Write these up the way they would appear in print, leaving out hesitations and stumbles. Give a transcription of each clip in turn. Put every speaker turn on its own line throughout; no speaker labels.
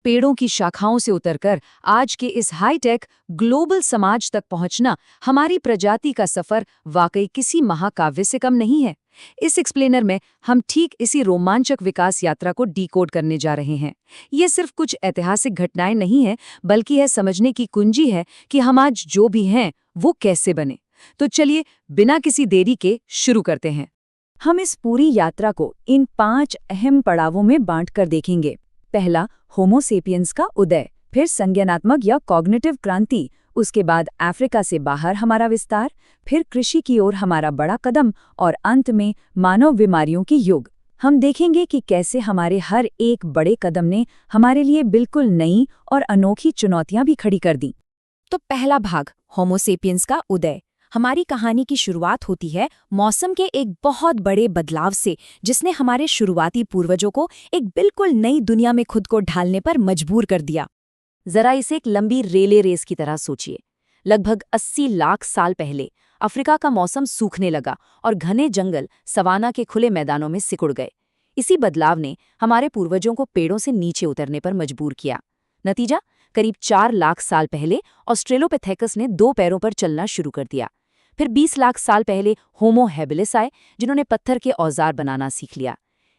पेड़ों की शाखाओं से उतरकर आज के इस हाईटेक ग्लोबल समाज तक पहुंचना हमारी प्रजाति का सफर वाकई किसी महाकाव्य से कम नहीं है। इस एक्सप्लेनर में हम ठीक इसी रोमांचक विकास यात्रा को डिकोड करने जा रहे हैं। ये सिर्फ कुछ ऐतिहासिक घटनाएं नहीं है, बल्कि यह समझने की कुंजी है कि हम आज जो भी हैं वो कैसे बने। तो चलिए बिना किसी देरी के शुरू करते हैं। हम इस पूरी यात्रा को इन 5 अहम पड़ावों में बांटकर देखेंगे। पहला, होमो सेपियंस का उदय, फिर संज्ञानात्मक या कॉग्निटिव क्रांति, उसके बाद अफ्रीका से बाहर हमारा विस्तार, फिर कृषि की ओर हमारा बड़ा कदम और अंत में मानव बीमारियों की युग। हम देखेंगे कि कैसे हमारे हर एक बड़े कदम ने हमारे लिए बिल्कुल नई और अनोखी चुनौतियां भी खड़ी कर दी।
तो पहला भाग, होमो सेपियंस का उदय। हमारी कहानी की शुरुआत होती है मौसम के एक बहुत बड़े बदलाव से, जिसने हमारे शुरुआती पूर्वजों को एक बिल्कुल नई दुनिया में खुद को ढालने पर मजबूर कर दिया।
जरा इसे एक लंबी रेले रेस की तरह सोचिए। लगभग 80 लाख साल पहले अफ्रीका का मौसम सूखने लगा और घने जंगल सवाना के खुले मैदानों में सिकुड़ गए। इसी बदलाव ने हमारे पूर्वजों को पेड़ों से नीचे उतरने पर मजबूर किया। नतीजा, करीब 4 लाख साल पहले ऑस्ट्रेलोपिथेकस ने 2 पैरों पर चलना शुरू कर दिया। फिर 20 लाख साल पहले होमो हैबिलिस आए, जिन्होंने पत्थर के औजार बनाना सीख लिया।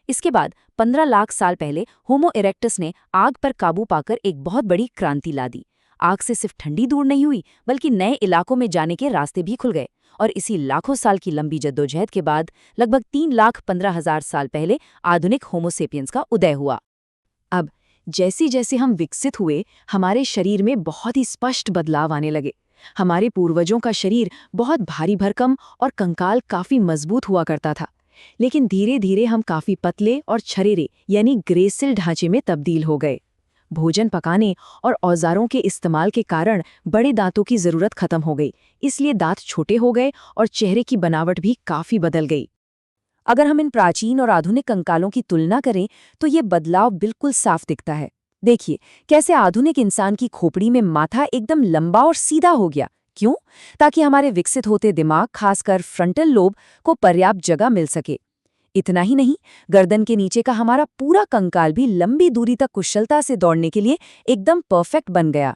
इसके बाद 15 लाख साल पहले होमो इरेक्टस ने आग पर काबू पाकर एक बहुत बड़ी क्रांति ला दी। आग से सिर्फ ठंडी दूर नहीं हुई, बल्कि नए इलाकों में जाने के रास्ते भी खुल गए। और इसी लाखों साल की लंबी जद्दोजहद के बाद लगभग 3,15,000 साल पहले आधुनिक होमो सेपियंस का उदय हुआ। अब जैसे जैसे हम विकसित हुए, हमारे शरीर में बहुत ही स्पष्ट बदलाव आने लगे। हमारे पूर्वजों का शरीर बहुत भारी भरकम और कंकाल काफी मजबूत हुआ करता था, लेकिन धीरे धीरे हम काफी पतले और छरेरे यानी ग्रेसिल ढांचे में तब्दील हो गए। भोजन पकाने और औजारों के इस्तेमाल के कारण बड़े दांतों की जरूरत खत्म हो गई, इसलिए दांत छोटे हो गए और चेहरे की बनावट भी काफी बदल गई। अगर हम इन प्राचीन और आधुनिक कंकालों की तुलना करें तो ये बदलाव बिल्कुल साफ दिखता है। देखिए कैसे आधुनिक इंसान की खोपड़ी में माथा एकदम लंबा और सीधा हो गया। क्यों? ताकि हमारे विकसित होते दिमाग, खासकर फ्रंटल लोब, को पर्याप्त जगह मिल सके। इतना ही नहीं, गर्दन के नीचे का हमारा पूरा कंकाल भी लंबी दूरी तक कुशलता से दौड़ने के लिए एकदम परफेक्ट बन गया।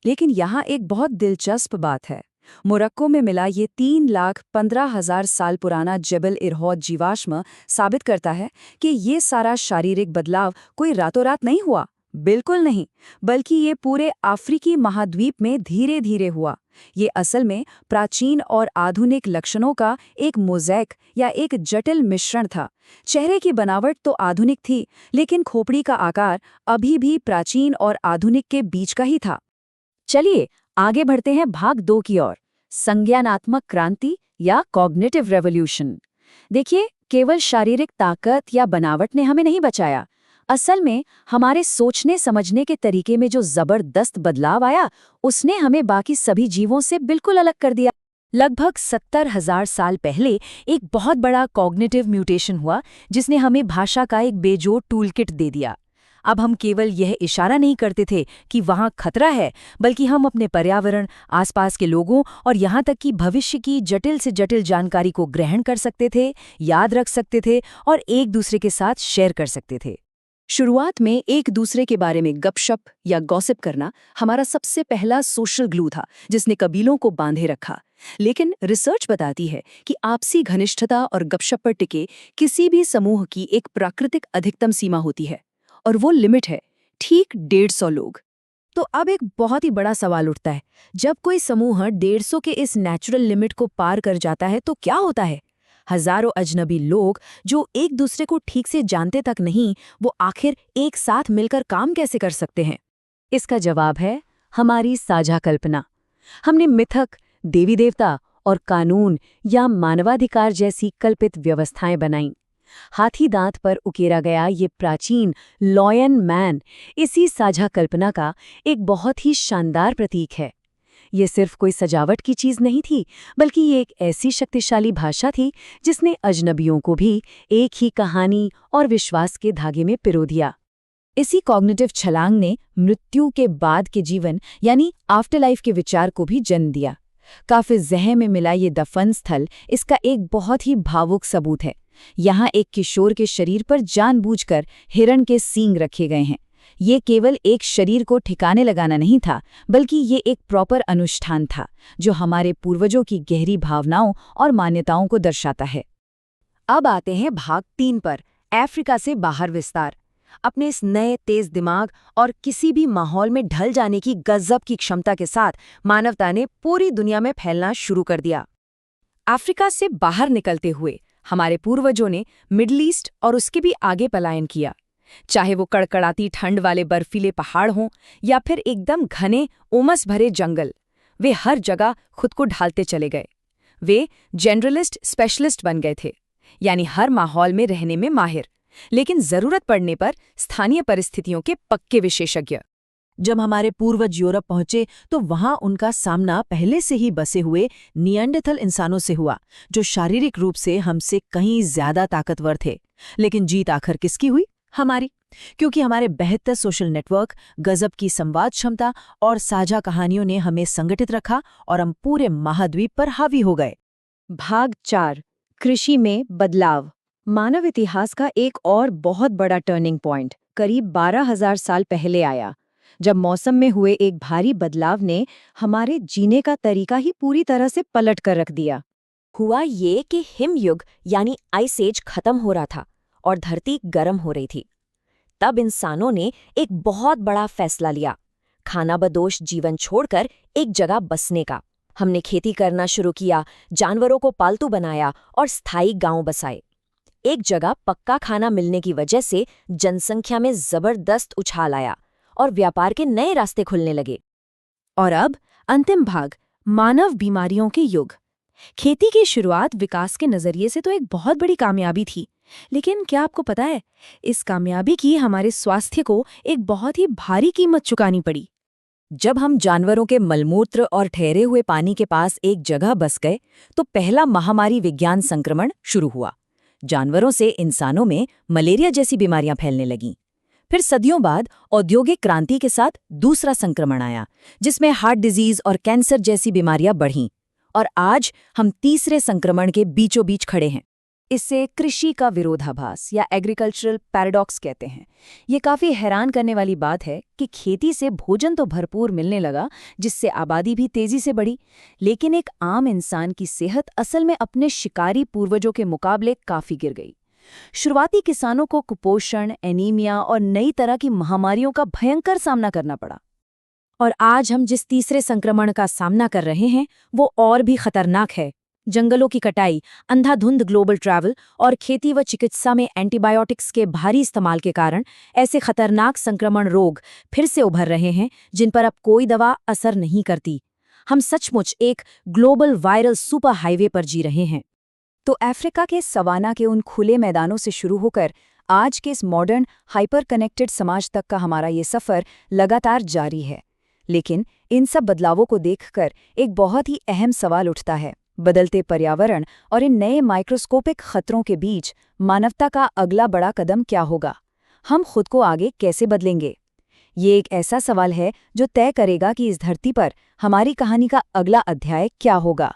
लेकिन यहाँ एक बहुत दिलचस्प बात है। मोरक्को में मिला ये 3,15,000 साल पुराना जबल इरहौद जीवाश्म साबित करता है कि ये सारा शारीरिक बदलाव कोई रातों रात नहीं हुआ। बिल्कुल नहीं, बल्कि ये पूरे अफ्रीकी महाद्वीप में धीरे धीरे हुआ। ये असल में प्राचीन और आधुनिक लक्षणों का एक मोज़ेक या एक जटिल मिश्रण था। चेहरे की बनावट तो आधुनिक थी, लेकिन खोपड़ी का आकार अभी भी प्राचीन और आधुनिक के बीच का ही था। चलिए आगे बढ़ते हैं भाग 2 की ओर, संज्ञानात्मक क्रांति या कॉग्निटिव रेवोल्यूशन। देखिए, केवल शारीरिक ताकत या बनावट ने हमें नहीं बचाया। असल में हमारे सोचने समझने के तरीके में जो जबरदस्त बदलाव आया, उसने हमें बाकी सभी जीवों से बिल्कुल अलग कर दिया। लगभग 70,000 साल पहले एक बहुत बड़ा कॉग्निटिव म्यूटेशन हुआ, जिसने हमें भाषा का एक बेजोड़ टूलकिट दे दिया। अब हम केवल यह इशारा नहीं करते थे कि वहाँ खतरा है, बल्कि हम अपने पर्यावरण, आसपास के लोगों और यहाँ तक कि भविष्य की जटिल से जटिल जानकारी को ग्रहण कर सकते थे, याद रख सकते थे और एक दूसरे के साथ शेयर कर सकते थे। शुरुआत में एक दूसरे के बारे में गपशप या गॉसिप करना हमारा सबसे पहला सोशल ग्लू था, जिसने कबीलों को बांधे रखा। लेकिन रिसर्च बताती है कि आपसी घनिष्ठता और गपशप पर टिके किसी भी समूह की एक प्राकृतिक अधिकतम सीमा होती है, और वो लिमिट है ठीक 150 लोग। तो अब एक बहुत ही बड़ा सवाल उठता है, जब कोई समूह 150 के इस नेचुरल लिमिट को पार कर जाता है तो क्या होता है? हजारों अजनबी लोग जो एक दूसरे को ठीक से जानते तक नहीं, वो आखिर एक साथ मिलकर काम कैसे कर सकते हैं? इसका जवाब है हमारी साझा कल्पना। हमने मिथक, देवी देवता और कानून या मानवाधिकार जैसी कल्पित व्यवस्थाएं बनाईं। हाथी दांत पर उकेरा गया ये प्राचीन लॉयन मैन इसी साझा कल्पना का एक बहुत ही शानदार प्रतीक है। ये सिर्फ कोई सजावट की चीज नहीं थी, बल्कि ये एक ऐसी शक्तिशाली भाषा थी जिसने अजनबियों को भी एक ही कहानी और विश्वास के धागे में पिरो दिया। इसी कॉग्निटिव छलांग ने मृत्यु के बाद के जीवन यानी आफ्टर लाइफ के विचार को भी जन्म दिया। काफी ज़हन में मिला ये दफन स्थल इसका एक बहुत ही भावुक सबूत है। यहाँ एक किशोर के शरीर पर जानबूझकर हिरण के सींग रखे गए हैं।
ये केवल एक शरीर को ठिकाने लगाना नहीं था, बल्कि ये एक प्रॉपर अनुष्ठान था जो हमारे पूर्वजों की गहरी भावनाओं और मान्यताओं को दर्शाता है।
अब आते हैं भाग 3 पर, अफ्रीका से बाहर विस्तार। अपने इस नए तेज दिमाग और किसी भी माहौल में ढल जाने की गजब की क्षमता के साथ मानवता ने पूरी दुनिया में फैलना शुरू कर दिया। अफ्रीका से बाहर निकलते हुए हमारे पूर्वजों ने मिडल ईस्ट और उसके भी आगे पलायन किया। चाहे वो कड़कड़ाती ठंड वाले बर्फीले पहाड़ हों या फिर एकदम घने उमस भरे जंगल, वे हर जगह खुद को ढालते चले गए। वे जनरलिस्ट स्पेशलिस्ट बन गए थे, यानी हर माहौल में रहने में माहिर, लेकिन जरूरत पड़ने पर स्थानीय परिस्थितियों के पक्के विशेषज्ञ।
जब हमारे पूर्वज यूरोप पहुंचे तो वहां उनका सामना पहले से ही बसे हुए निएंडरथल इंसानों से हुआ, जो शारीरिक रूप से हमसे कहीं ज्यादा ताकतवर थे। लेकिन जीत आखिर किसकी हुई? हमारी। क्योंकि हमारे बेहतर सोशल नेटवर्क, गजब की संवाद क्षमता और साझा कहानियों ने हमें संगठित रखा और हम पूरे महाद्वीप पर हावी हो गए।
भाग 4, कृषि में बदलाव। मानव इतिहास का एक और बहुत बड़ा टर्निंग पॉइंट करीब 12,000 साल पहले आया, जब मौसम में हुए एक भारी बदलाव ने हमारे जीने का तरीका ही पूरी तरह से पलट कर रख दिया।
हुआ ये कि हिमयुग यानी आइस एज खत्म हो रहा था और धरती गर्म हो रही थी। तब इंसानों ने एक बहुत बड़ा फैसला लिया, खानाबदोश जीवन छोड़कर एक जगह बसने का। हमने खेती करना शुरू किया, जानवरों को पालतू बनाया और स्थायी गांव बसाए। एक जगह पक्का खाना मिलने की वजह से जनसंख्या में जबरदस्त उछाल आया और व्यापार के नए रास्ते खुलने लगे।
और अब अंतिम भाग, मानव बीमारियों के युग। खेती की शुरुआत विकास के नजरिए से तो एक बहुत बड़ी कामयाबी थी, लेकिन क्या आपको पता है, इस कामयाबी की हमारे स्वास्थ्य को एक बहुत ही भारी कीमत चुकानी पड़ी।
जब हम जानवरों के मलमूत्र और ठहरे हुए पानी के पास एक जगह बस गए तो पहला महामारी विज्ञान संक्रमण शुरू हुआ। जानवरों से इंसानों में मलेरिया जैसी बीमारियां फैलने लगीं। फिर सदियों बाद औद्योगिक क्रांति के साथ दूसरा संक्रमण आया, जिसमें हार्ट डिजीज और कैंसर जैसी बीमारियां बढ़ीं। और आज हम तीसरे संक्रमण के बीचों बीच खड़े हैं। इसे कृषि का विरोधाभास या एग्रीकल्चरल पैराडॉक्स कहते हैं। ये काफ़ी हैरान करने वाली बात है कि खेती से भोजन तो भरपूर मिलने लगा, जिससे आबादी भी तेजी से बढ़ी, लेकिन एक आम इंसान की सेहत असल में अपने शिकारी पूर्वजों के मुकाबले काफ़ी गिर गई। शुरुआती किसानों को कुपोषण, एनीमिया और नई तरह की महामारियों का भयंकर सामना करना पड़ा। और आज हम जिस तीसरे संक्रमण का सामना कर रहे हैं वो और भी खतरनाक है। जंगलों की कटाई, अंधाधुंध ग्लोबल ट्रैवल और खेती व चिकित्सा में एंटीबायोटिक्स के भारी इस्तेमाल के कारण ऐसे खतरनाक संक्रमण रोग फिर से उभर रहे हैं जिन पर अब कोई दवा असर नहीं करती। हम सचमुच एक ग्लोबल वायरल सुपर हाईवे पर जी रहे हैं। तो अफ्रीका के सवाना के उन खुले मैदानों से शुरू होकर आज के इस मॉडर्न हाइपर कनेक्टेड समाज तक का हमारा ये सफ़र लगातार जारी है। लेकिन इन सब बदलावों को देखकर एक बहुत ही अहम सवाल उठता है, बदलते पर्यावरण और इन नए माइक्रोस्कोपिक खतरों के बीच मानवता का अगला बड़ा कदम क्या होगा? हम खुद को आगे कैसे बदलेंगे? ये एक ऐसा सवाल है जो तय करेगा कि इस धरती पर हमारी कहानी का अगला अध्याय क्या होगा।